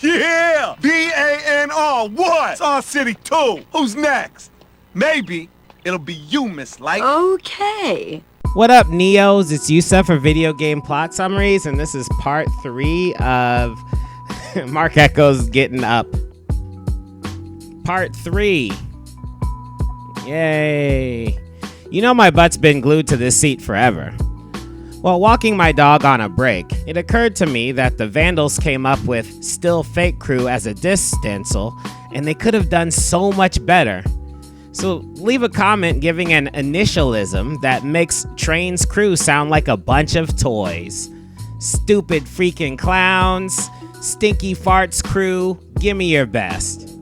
Yeah! B-A-N-R, what? It's our city too. Who's next? Maybe it'll be you, Miss Light. Okay. What up, Neos? It's Yusuf for Video Game Plot Summaries, and this is part 3 of Marc Ecko's Getting Up. Part 3. Yay. You know my butt's been glued to this seat forever. While walking my dog on a break, it occurred to me that the Vandals came up with Still Fake Crew as a diss stencil, and they could have done so much better. So leave a comment giving an initialism that makes Trane's crew sound like a bunch of toys. Stupid freaking clowns, stinky farts crew, give me your best.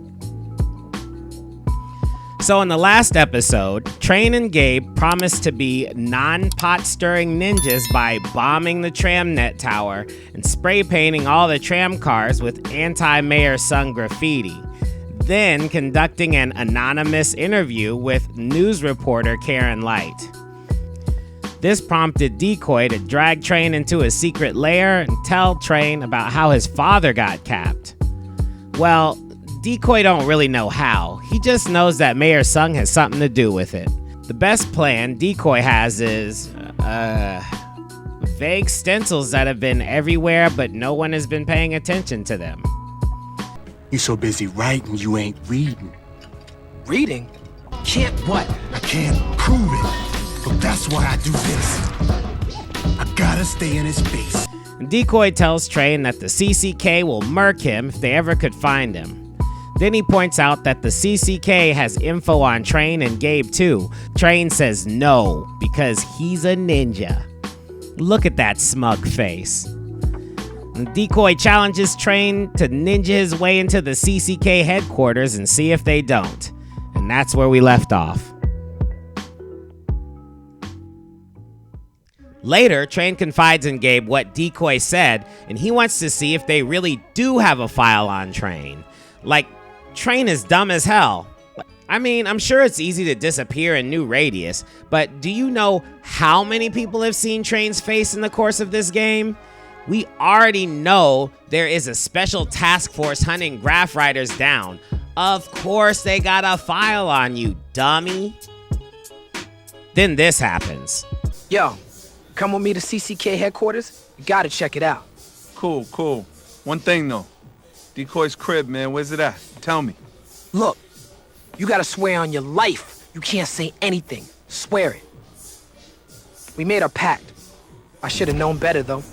So in the last episode, Trane and Gabe promised to be non-pot-stirring ninjas by bombing the tramnet tower and spray painting all the tram cars with anti-Mayor Sung graffiti. Then conducting an anonymous interview with news reporter Karen Light. This prompted Decoy to drag Trane into a secret lair and tell Trane about how his father got capped. Well, Decoy don't really know how. He just knows that Mayor Sung has something to do with it. The best plan Decoy has is, vague stencils that have been everywhere but no one has been paying attention to them. You so busy writing, you ain't reading. Reading? Can't what? I can't prove it, but that's why I do this. I gotta stay in his face. Decoy tells Trane that the CCK will murk him if they ever could find him. Then he points out that the CCK has info on Trane and Gabe too. Trane says no, because he's a ninja. Look at that smug face. Decoy challenges Trane to ninja his way into the CCK headquarters and see if they don't. And that's where we left off. Later, Trane confides in Gabe what Decoy said, and he wants to see if they really do have a file on Trane. Like, Trane is dumb as hell. I mean, I'm sure it's easy to disappear in New Radius, but do you know how many people have seen Trane's face in the course of this game? We already know there is a special task force hunting graph writers down. Of course they got a file on you, dummy. Then this happens. Yo, come with me to CCK headquarters? You gotta check it out. Cool. One thing though. Decoy's crib, man, where's it at? Tell me. Look, you gotta swear on your life. You can't say anything. Swear it. We made a pact. I should have known better though.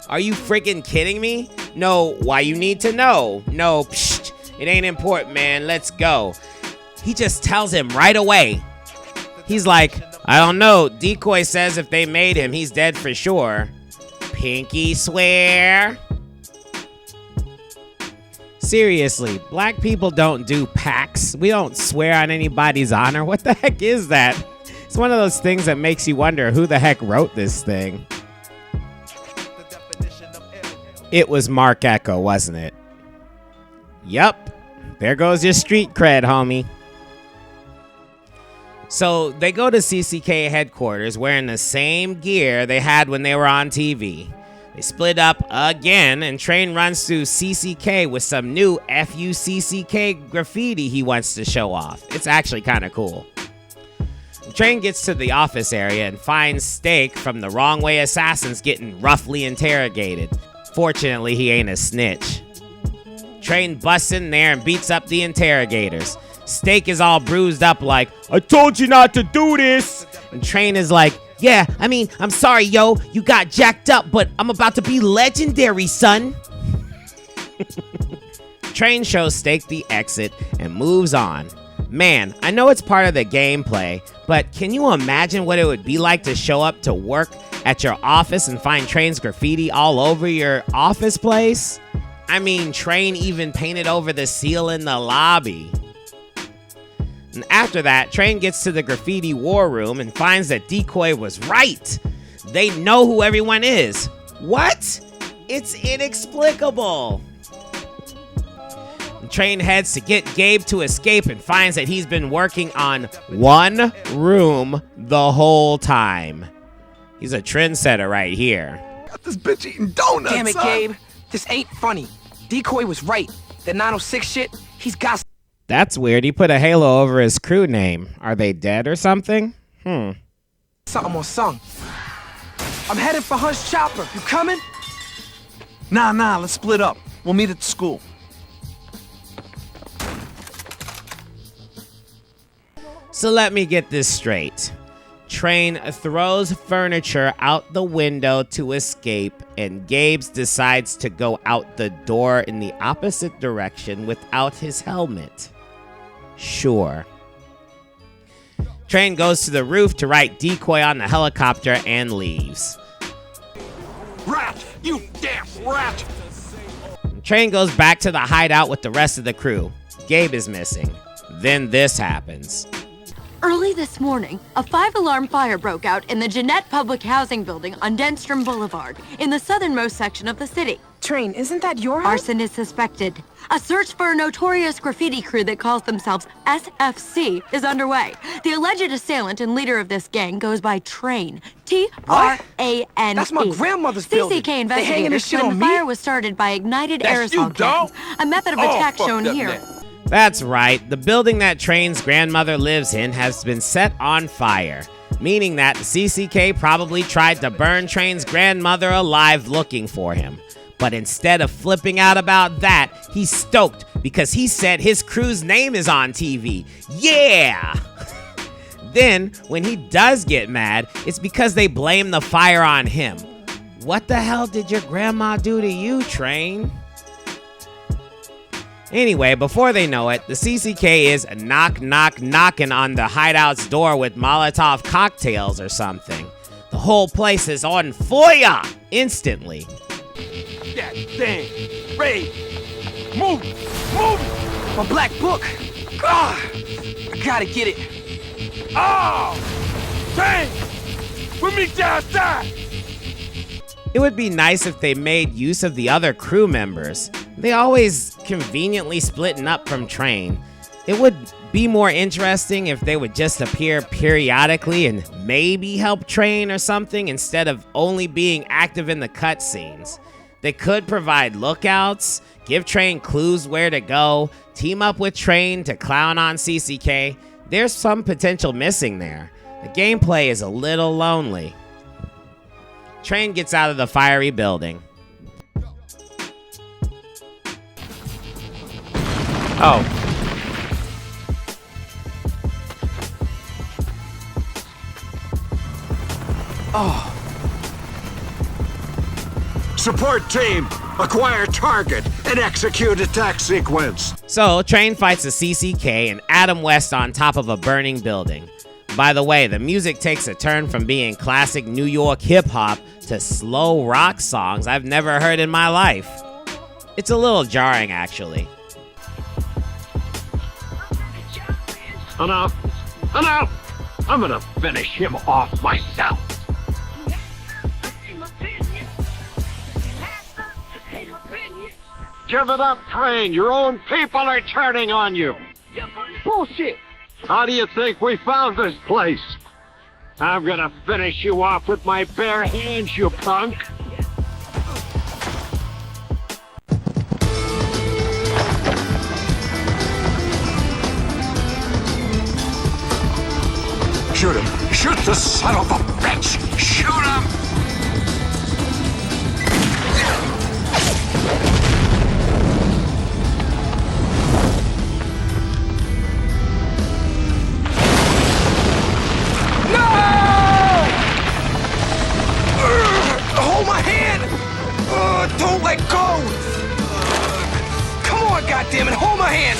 Are you freaking kidding me? No, why you need to know? No, psh, it ain't important, man. Let's go. He just tells him right away. He's like, I don't know. Decoy says if they made him, he's dead for sure. Pinky swear. Seriously, black people don't do pacts. We don't swear on anybody's honor. What the heck is that? It's one of those things that makes you wonder who the heck wrote this thing. It was Marc Ecko, wasn't it? Yup. There goes your street cred, homie. So they go to CCK headquarters wearing the same gear they had when they were on TV. They split up again, and Trane runs through CCK with some new FUCCK graffiti he wants to show off. It's actually kind of cool. Trane gets to the office area and finds Steak from the Wrong Way Assassins getting roughly interrogated. Fortunately, he ain't a snitch. Trane busts in there and beats up the interrogators. Steak is all bruised up like, I told you not to do this. And Trane is like, yeah, I mean, I'm sorry, yo. You got jacked up, but I'm about to be legendary, son. Trane shows Steak the exit and moves on. Man, I know it's part of the gameplay, but can you imagine what it would be like to show up to work at your office and find Trane's graffiti all over your office place? I mean, Trane even painted over the seal in the lobby. And after that, Trane gets to the graffiti war room and finds that Decoy was right. They know who everyone is. What? It's inexplicable. Trane heads to get Gabe to escape and finds that he's been working on one room the whole time. He's a trendsetter right here. Got this bitch eating donuts. Damn it, son. Gabe. This ain't funny. Decoy was right. That 906 shit, he's got That's weird. He put a halo over his crew name. Are they dead or something? something on Sung. I'm headed for Hunt's chopper. You coming? Nah, let's split up. We'll meet at the school. So let me get this straight. Trane throws furniture out the window to escape, and Gabes decides to go out the door in the opposite direction without his helmet. Sure. Trane goes to the roof to write Decoy on the helicopter and leaves. Rat! You damn rat! Trane goes back to the hideout with the rest of the crew. Gabe is missing. Then this happens. Early this morning, a 5-alarm fire broke out in the Jeanette Public Housing Building on Denstrom Boulevard, in the southernmost section of the city. Trane, isn't that your house? Arson is suspected. A search for a notorious graffiti crew that calls themselves SFC is underway. The alleged assailant and leader of this gang goes by Trane. T-R-A-N-E. That's my grandmother's building. CCK They hanging this investigators shit claim on the me? fire was started by ignited That's you, aerosol dog? cans, a method of Oh, attack fuck shown that here. man. That's right, the building that Trane's grandmother lives in has been set on fire, meaning that the CCK probably tried to burn Trane's grandmother alive looking for him. But instead of flipping out about that, he's stoked because he said his crew's name is on TV. Yeah! Then, when he does get mad, it's because they blame the fire on him. What the hell did your grandma do to you, Trane? Anyway, before they know it, the CCK is knocking on the hideout's door with Molotov cocktails or something. The whole place is on fire instantly. God damn! Ray! Move! My black book. Ah, I gotta get it. Oh! Dang! We'll meet you outside! It would be nice if they made use of the other crew members. They always conveniently splitting up from Trane. It would be more interesting if they would just appear periodically and maybe help Trane or something instead of only being active in the cutscenes. They could provide lookouts, give Trane clues where to go, team up with Trane to clown on CCK. There's some potential missing there. The gameplay is a little lonely. Trane gets out of the fiery building. Oh. Support team, acquire target and execute attack sequence. So, Trane fights a CCK and Adam West on top of a burning building. By the way, the music takes a turn from being classic New York hip-hop to slow rock songs I've never heard in my life. It's a little jarring, actually. Enough. I'm gonna finish him off myself. Give it up, Trane. Your own people are turning on you. Bullshit. How do you think we found this place? I'm gonna finish you off with my bare hands, you punk. Shoot him. Shoot the son of a bitch. Shoot him. Hold my hand! Don't let go! Come on, goddammit, hold my hand!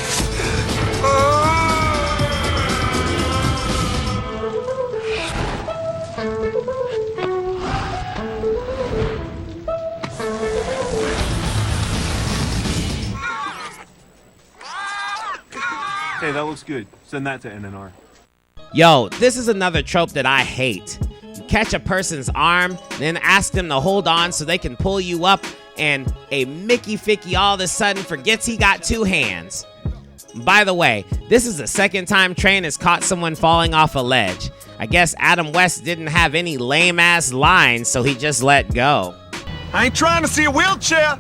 Hey, that looks good. Send that to NNR. Yo, this is another trope that I hate. You catch a person's arm, then ask them to hold on so they can pull you up, and a Mickey Ficky all of a sudden forgets he got two hands. By the way, this is the second time Trane has caught someone falling off a ledge. I guess Adam West didn't have any lame-ass lines, so he just let go. I ain't trying to see a wheelchair.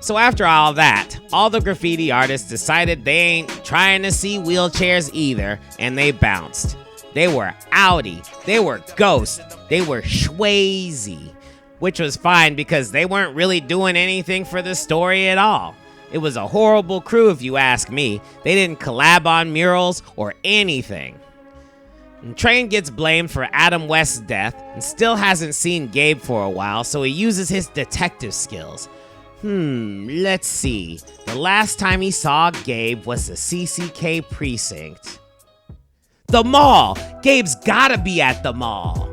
So after all that, all the graffiti artists decided they ain't trying to see wheelchairs either, and they bounced. They were outie, they were ghost, they were schwazy, which was fine because they weren't really doing anything for the story at all. It was a horrible crew if you ask me. They didn't collab on murals or anything. And Trane gets blamed for Adam West's death and still hasn't seen Gabe for a while, so he uses his detective skills. Let's see. The last time he saw Gabe was the CCK precinct. The mall! Gabe's gotta be at the mall.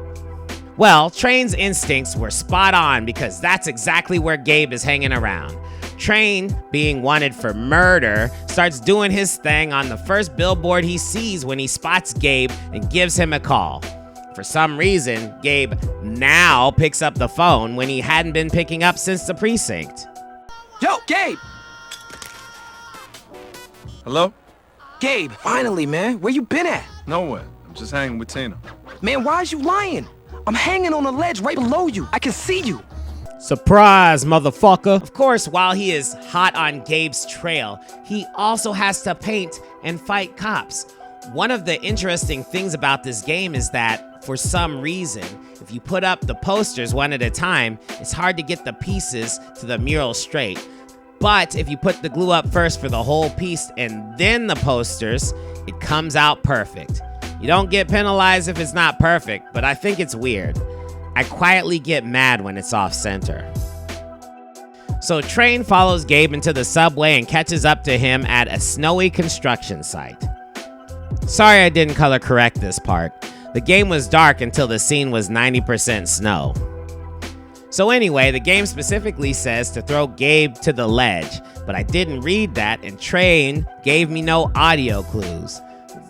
Well, Trane's instincts were spot on because that's exactly where Gabe is hanging around. Trane, being wanted for murder, starts doing his thing on the first billboard he sees when he spots Gabe and gives him a call. For some reason, Gabe now picks up the phone when he hadn't been picking up since the precinct. Yo, Gabe! Hello? Gabe, finally, man. Where you been at? Nowhere. I'm just hanging with Tina. Man, why is you lying? I'm hanging on a ledge right below you. I can see you. Surprise, motherfucker. Of course, while he is hot on Gabe's trail, he also has to paint and fight cops. One of the interesting things about this game is that, for some reason, if you put up the posters one at a time, it's hard to get the pieces to the mural straight. But if you put the glue up first for the whole piece and then the posters, it comes out perfect. You don't get penalized if it's not perfect, but I think it's weird. I quietly get mad when it's off center. So Trane follows Gabe into the subway and catches up to him at a snowy construction site. Sorry I didn't color correct this part. The game was dark until the scene was 90% snow. So anyway, the game specifically says to throw Gabe to the ledge, but I didn't read that and Trane gave me no audio clues.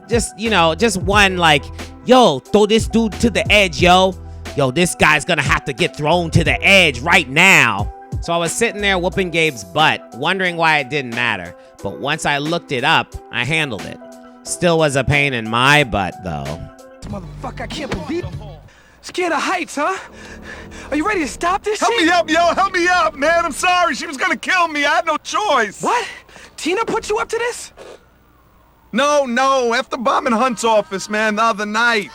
Just one like, yo, throw this dude to the edge, yo. Yo, this guy's gonna have to get thrown to the edge right now. So I was sitting there whooping Gabe's butt, wondering why it didn't matter. But once I looked it up, I handled it. Still was a pain in my butt, though. Motherfucker, I can't believe it. Scared of heights, huh? Are you ready to stop this Help shit? me up, yo! Help me up, man! I'm sorry, she was gonna kill me. I had no choice. What? Tina put you up to this? No, after bombing Hunt's office, man, the other night.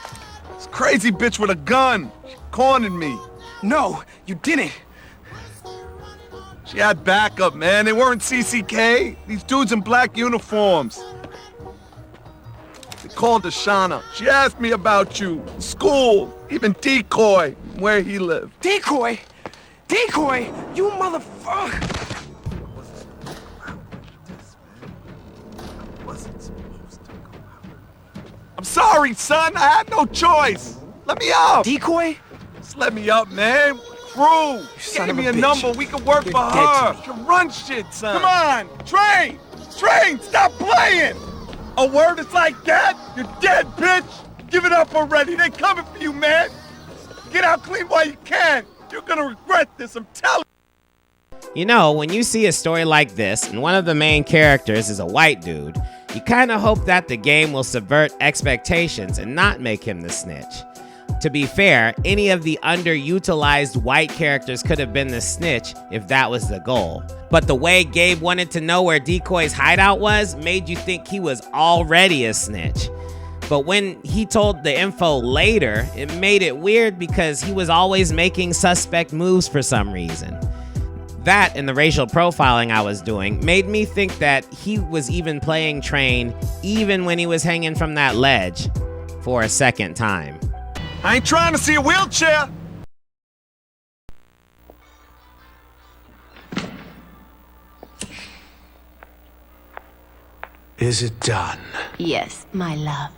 This crazy bitch with a gun. She cornered me. No, you didn't. She had backup, man. They weren't CCK. These dudes in black uniforms. They called Ashana. She asked me about you, school, even Decoy, where he lived. Decoy? Decoy? You motherfucker! I'm sorry, son. I had no choice. Let me up. Decoy? Just let me up, man. Crew. son Give of me a a bitch. number. We can work You're for dead her. to me. She can run shit, son. Come on. Trane, stop playing. A word is like that? You're dead, bitch. Give it up already. They coming for you, man. Get out clean while you can. You're gonna regret this, I'm telling you. You know, when you see a story like this, and one of the main characters is a white dude, you kind of hope that the game will subvert expectations and not make him the snitch. To be fair, any of the underutilized white characters could have been the snitch if that was the goal. But the way Gabe wanted to know where Decoy's hideout was made you think he was already a snitch. But when he told the info later, it made it weird because he was always making suspect moves for some reason. That and the racial profiling I was doing made me think that he was even playing Trane even when he was hanging from that ledge for a second time. I ain't trying to see a wheelchair. Is it done? Yes, my love.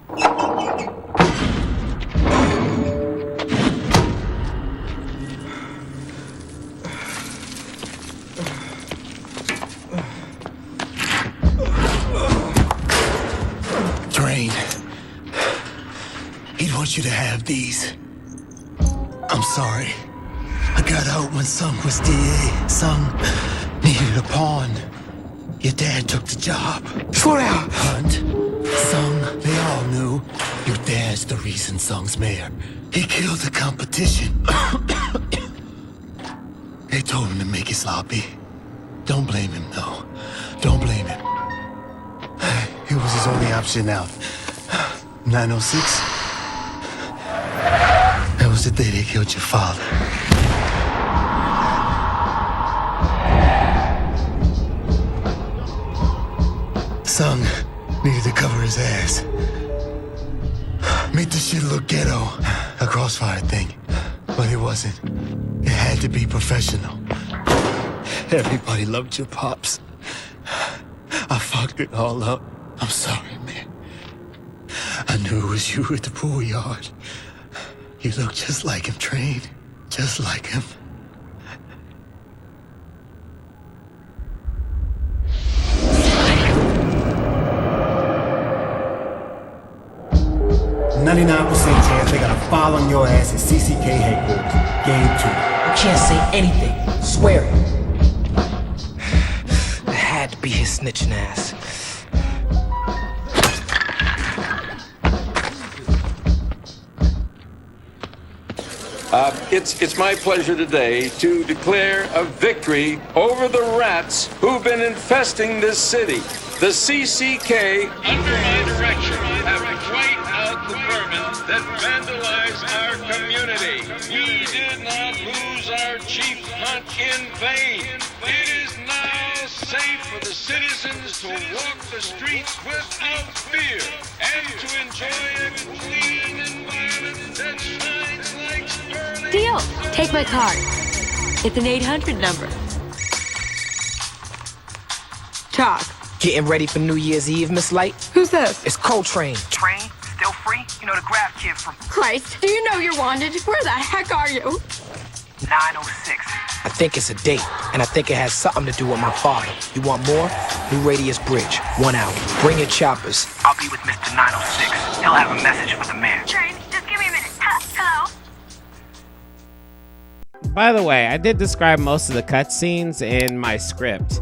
Trane, he'd want you to have these. I'm sorry. I got out when Sung was DA. Sung needed a pawn. Your dad took the job. Slow down. Hunt, Sung, they all knew your dad's the reason Sung's mayor. He killed the competition. They told him to make it sloppy. Don't blame him, no. Don't blame him. It was his only option out. 906? That was the day they killed your father. Sung needed to cover his ass. Made the shit look ghetto. A crossfire thing. But it wasn't. It had to be professional. Everybody loved your pops. I fucked it all up. I'm sorry, man. I knew it was you at the pool yard. You look just like him, Trane. Just like him. Chance they got a file on your ass at CCK headquarters. Game 2. You can't say anything. Swear it. It had to be his snitching ass. It's my pleasure today to declare a victory over the rats who've been infesting this city. The CCK, under my direction, have wiped out the vermin that vandalize our community. We did not lose our chief hunt in vain. It is now safe for the citizens to walk the streets without fear and to enjoy a clean environment that shines like sterling. Deal. Take my card. It's an 800 number. Talk. Getting ready for New Year's Eve, Miss Light? Who's this? It's Trane. Trane? Still free? You know the graph kid from Christ, do you know you're wanted? Where the heck are you? 906. I think it's a date, and I think it has something to do with my father. You want more? New Radius Bridge, 1 hour. Bring your choppers. I'll be with Mr. 906. He'll have a message for the mayor. Trane, just give me a minute. Hello? By the way, I did describe most of the cutscenes in my script,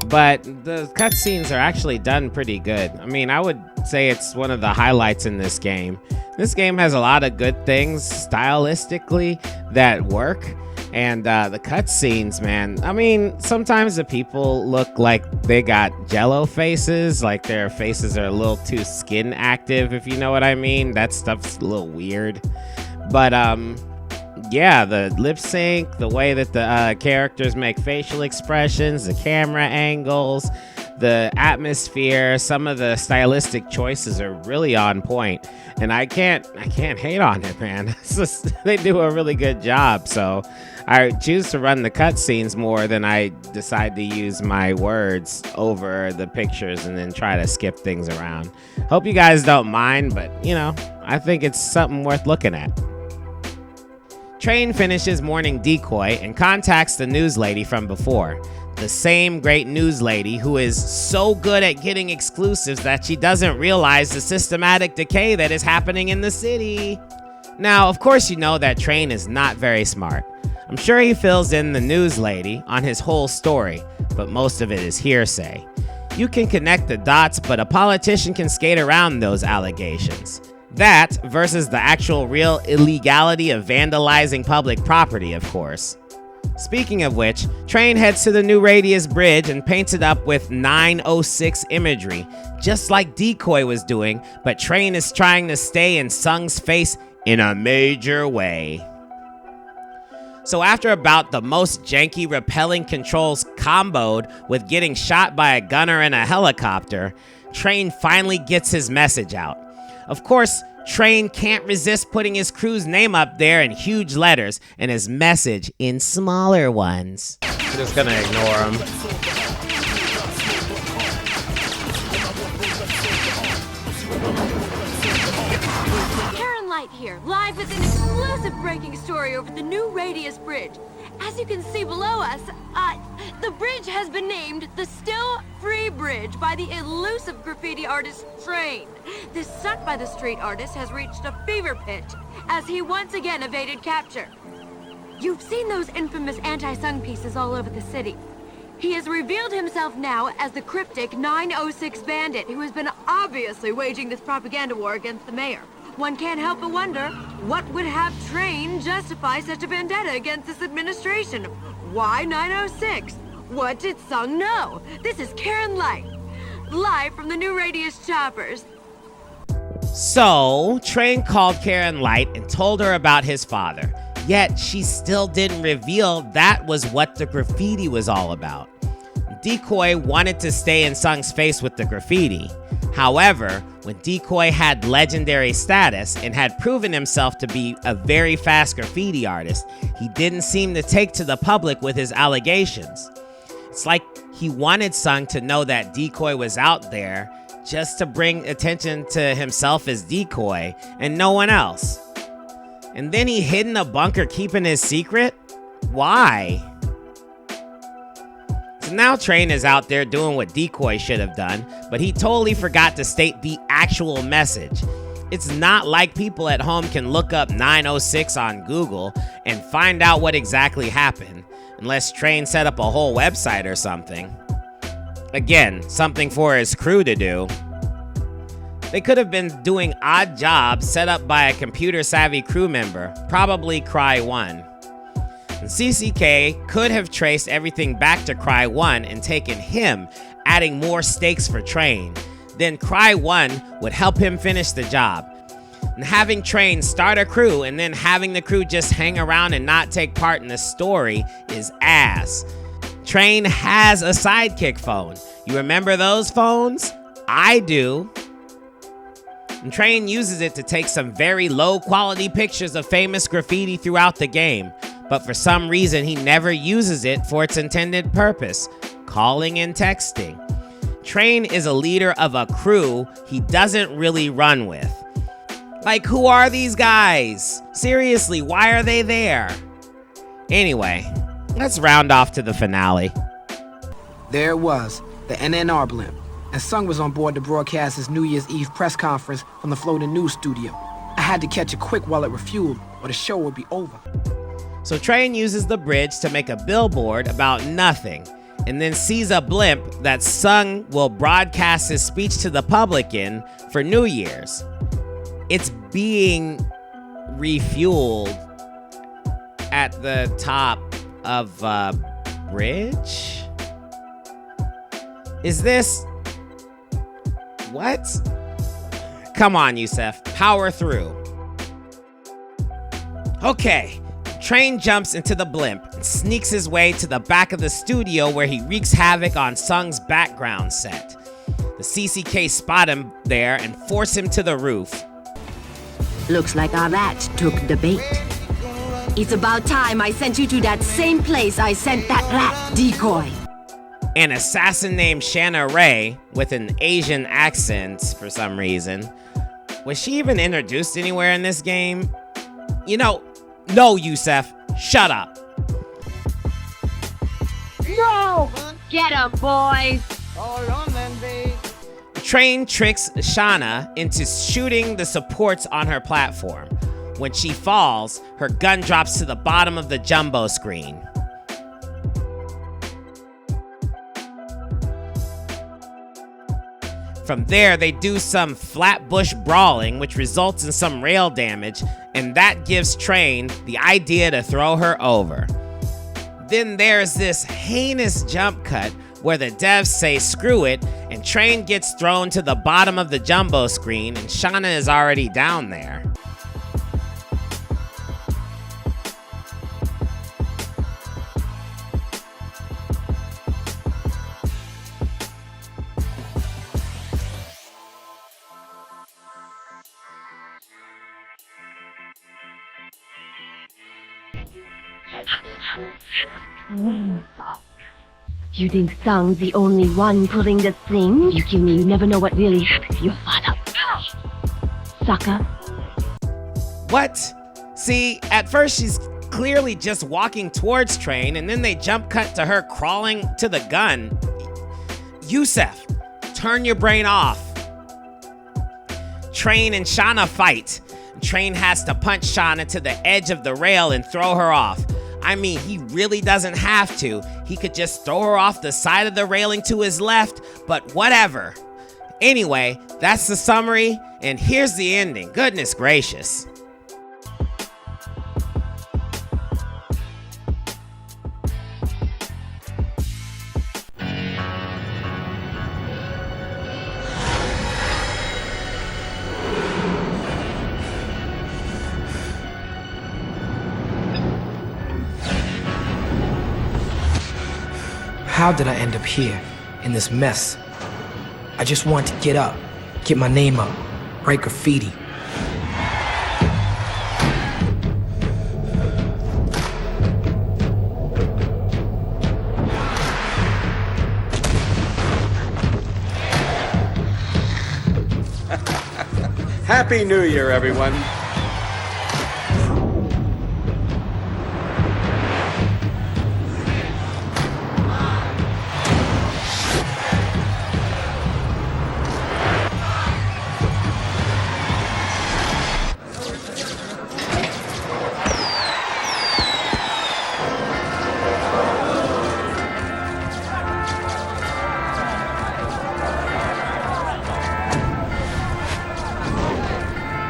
but the cutscenes are actually done pretty good. I mean, I would say it's one of the highlights in this game. This game has a lot of good things stylistically that work, and the cutscenes, man. I mean, sometimes the people look like they got jello faces, like their faces are a little too skin active, if you know what I mean. That stuff's a little weird. But yeah, the lip sync, the way that the characters make facial expressions, the camera angles, the atmosphere, some of the stylistic choices are really on point, and I can't hate on it, man. It's just, they do a really good job. So I choose to run the cutscenes more than I decide to use my words over the pictures and then try to skip things around. Hope you guys don't mind, but you know, I think it's something worth looking at. Trane finishes morning decoy and contacts the news lady from before. The same great news lady who is so good at getting exclusives that she doesn't realize the systematic decay that is happening in the city. Now, of course you know that Trane is not very smart. I'm sure he fills in the news lady on his whole story, but most of it is hearsay. You can connect the dots, but a politician can skate around those allegations. That versus the actual real illegality of vandalizing public property, of course. Speaking of which, Trane heads to the new Radius Bridge and paints it up with 906 imagery, just like Decoy was doing, but Trane is trying to stay in Sung's face in a major way. So after about the most janky repelling controls comboed with getting shot by a gunner in a helicopter, Trane finally gets his message out. Of course, Trane can't resist putting his crew's name up there in huge letters and his message in smaller ones. I'm just gonna ignore him. Here, live with an exclusive breaking story over the new Radius Bridge. As you can see below us, the bridge has been named the Still Free Bridge by the elusive graffiti artist Trane. This stunt by the street artist has reached a fever pitch as he once again evaded capture. You've seen those infamous anti-Sung pieces all over the city. He has revealed himself now as the cryptic 906 bandit who has been obviously waging this propaganda war against the mayor. One can't help but wonder, what would have Trane justify such a vendetta against this administration? Why 906? What did Sung know? This is Karen Light, live from the new Radius choppers. So, Trane called Karen Light and told her about his father. Yet, she still didn't reveal that was what the graffiti was all about. Decoy wanted to stay in Sung's face with the graffiti. However, when Decoy had legendary status and had proven himself to be a very fast graffiti artist, he didn't seem to take to the public with his allegations. It's like he wanted Sung to know that Decoy was out there just to bring attention to himself as Decoy and no one else. And then he hid in a bunker keeping his secret? Why? So now Trane is out there doing what Decoy should have done, but he totally forgot to state the actual message. It's not like people at home can look up 906 on Google and find out what exactly happened, unless Trane set up a whole website or something. Again, something for his crew to do. They could have been doing odd jobs set up by a computer-savvy crew member, probably Cry1. And CCK could have traced everything back to Cry1 and taken him, adding more stakes for Trane. Then Cry1 would help him finish the job. And having Trane start a crew and then having the crew just hang around and not take part in the story is ass. Trane has a sidekick phone. You remember those phones? I do. And Trane uses it to take some very low quality pictures of famous graffiti throughout the game, but for some reason he never uses it for its intended purpose, calling and texting. Trane is a leader of a crew he doesn't really run with. Like, who are these guys? Seriously, why are they there? Anyway, let's round off to the finale. There it was, the NNR blimp. And Sung was on board to broadcast his New Year's Eve press conference from the floating news studio. I had to catch it quick while it refueled, or the show would be over. So Trane uses the bridge to make a billboard about nothing, and then sees a blimp that Sung will broadcast his speech to the public in for New Year's. It's being refueled at the top of a bridge? Is this... what? Come on, Yusef. Power through. Okay. Trane jumps into the blimp and sneaks his way to the back of the studio where he wreaks havoc on Sung's background set. The CCK spot him there and force him to the roof. Looks like our rat took the bait. It's about time I sent you to that same place I sent that rat, Decoy. An assassin named Shanna Ray with an Asian accent for some reason. Was she even introduced anywhere in this game? You know, no, Yusef, shut up. No! Get 'em, boys! Trane tricks Shanna into shooting the supports on her platform. When she falls, her gun drops to the bottom of the jumbo screen. From there, they do some flatbush brawling, which results in some rail damage, and that gives Trane the idea to throw her over. Then there's this heinous jump cut where the devs say screw it, and Trane gets thrown to the bottom of the jumbo screen, and Shanna is already down there. You think Sung's the only one pulling the thing? You kill me, you never know what really happened to your father. Sucker. What? See, at first she's clearly just walking towards Trane, and then they jump cut to her crawling to the gun. Yusef, turn your brain off. Trane and Shanna fight. Trane has to punch Shanna to the edge of the rail and throw her off. I mean, he really doesn't have to. He could just throw her off the side of the railing to his left, but whatever. Anyway, that's the summary, and here's the ending. Goodness gracious. How did I end up here, in this mess? I just want to get up, get my name up, write graffiti. Happy New Year, everyone.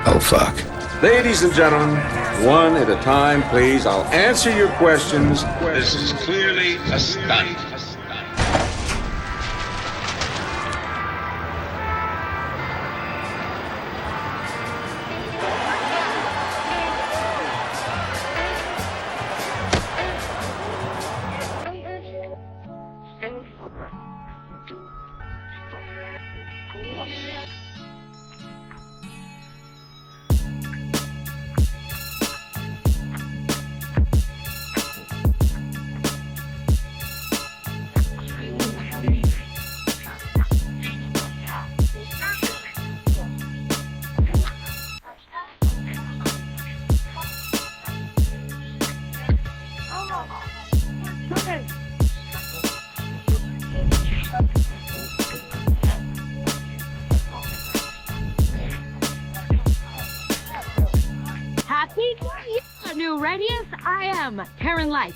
Oh, fuck. Ladies and gentlemen, one at a time, please. I'll answer your questions. This is clearly a stunt. New Radius, I am Karen Light.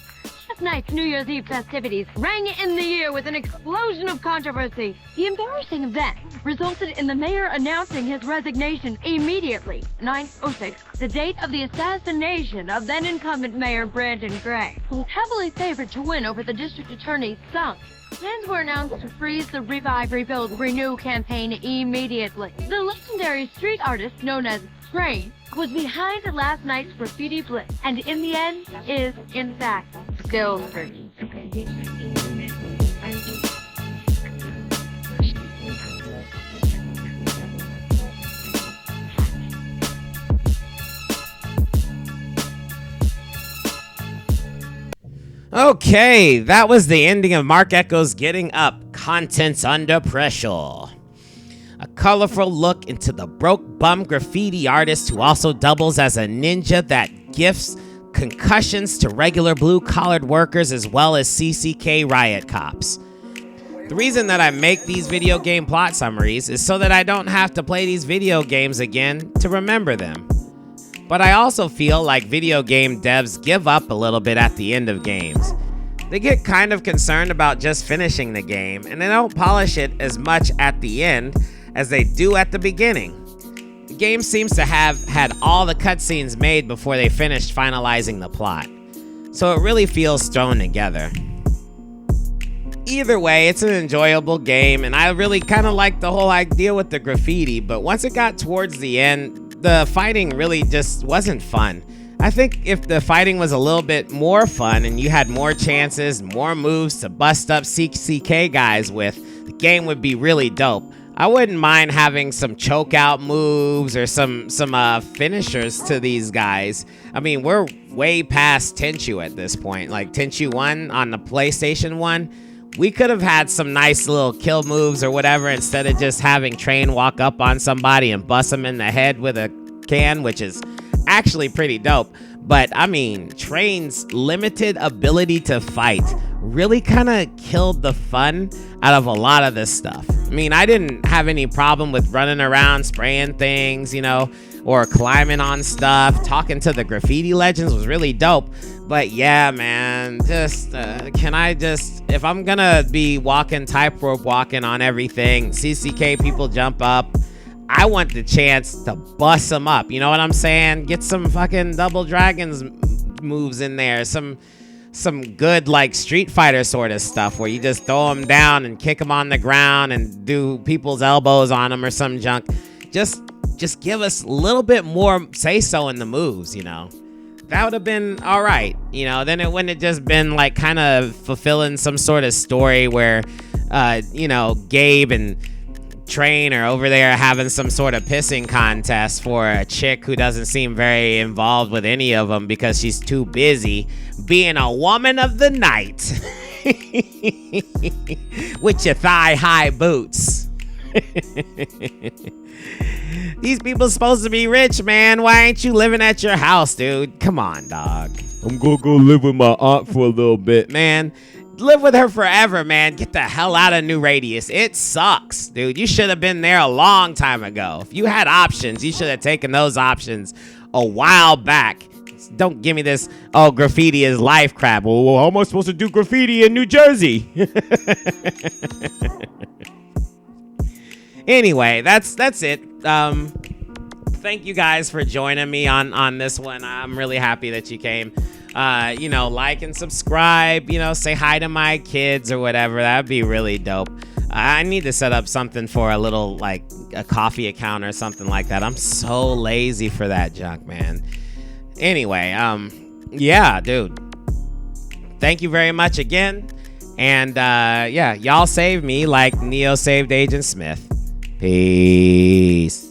Last night's New Year's Eve festivities rang in the year with an explosion of controversy. The embarrassing event resulted in the mayor announcing his resignation immediately, 9/06, the date of the assassination of then-incumbent Mayor Brandon Gray, who was heavily favored to win over the district attorney's son. Plans were announced to freeze the Revive, Rebuild, Renew campaign immediately. The legendary street artist known as Trane was behind last night's graffiti blitz, and in the end is, in fact, still free. Okay, that was the ending of Marc Ecko's Getting Up, Contents Under Pressure. A colorful look into the broke bum graffiti artist who also doubles as a ninja that gifts concussions to regular blue-collared workers as well as CCK riot cops. The reason that I make these video game plot summaries is so that I don't have to play these video games again to remember them. But I also feel like video game devs give up a little bit at the end of games. They get kind of concerned about just finishing the game, and they don't polish it as much at the end as they do at the beginning. The game seems to have had all the cutscenes made before they finished finalizing the plot, so it really feels thrown together. Either way, it's an enjoyable game, and I really kind of like the whole idea with the graffiti, but once it got towards the end, the fighting really just wasn't fun. I think if the fighting was a little bit more fun and you had more chances, more moves to bust up CCK guys with, the game would be really dope. I wouldn't mind having some choke out moves or some finishers to these guys. I mean, we're way past Tenchu at this point. Like Tenchu 1 on the PlayStation 1, we could have had some nice little kill moves or whatever instead of just having Trane walk up on somebody and bust them in the head with a can, which is actually pretty dope. But I mean, Trane's limited ability to fight really kind of killed the fun out of a lot of this stuff. I mean, I didn't have any problem with running around spraying things, you know, or climbing on stuff. Talking to the graffiti legends was really dope. But yeah, man, just can I just, if I'm gonna be walking tightrope walking on everything, CCK people jump up, I want the chance to bust them up. You know what I'm saying? Get some fucking Double Dragons moves in there. Some good like Street Fighter sort of stuff where you just throw them down and kick them on the ground and do people's elbows on them or some junk. Just give us a little bit more say so in the moves, you know. that would have been all right. You know, then it wouldn't have just been like kind of fulfilling some sort of story where, you know, Gabe and Trane are over there having some sort of pissing contest for a chick who doesn't seem very involved with any of them because she's too busy being a woman of the night with your thigh-high boots. These people supposed to be rich, man. Why ain't you living at your house, dude? Come on, dog. I'm gonna go live with my aunt for a little bit, man. Live with her forever, man. Get the hell out of New Radius. It sucks, dude. You should have been there a long time ago. If you had options, you should have taken those options a while back. Don't give me this, oh, graffiti is life crap. Well, how am I supposed to do graffiti in New Jersey? Anyway, that's it. Thank you guys for joining me on this one. I'm really happy that you came. You know, like and subscribe, you know, say hi to my kids or whatever. That'd be really dope. I need to set up something for a little, like, a coffee account or something like that. I'm so lazy for that junk, man. Anyway, yeah, dude. Thank you very much again. And, yeah, y'all saved me like Neo saved Agent Smith. Peace.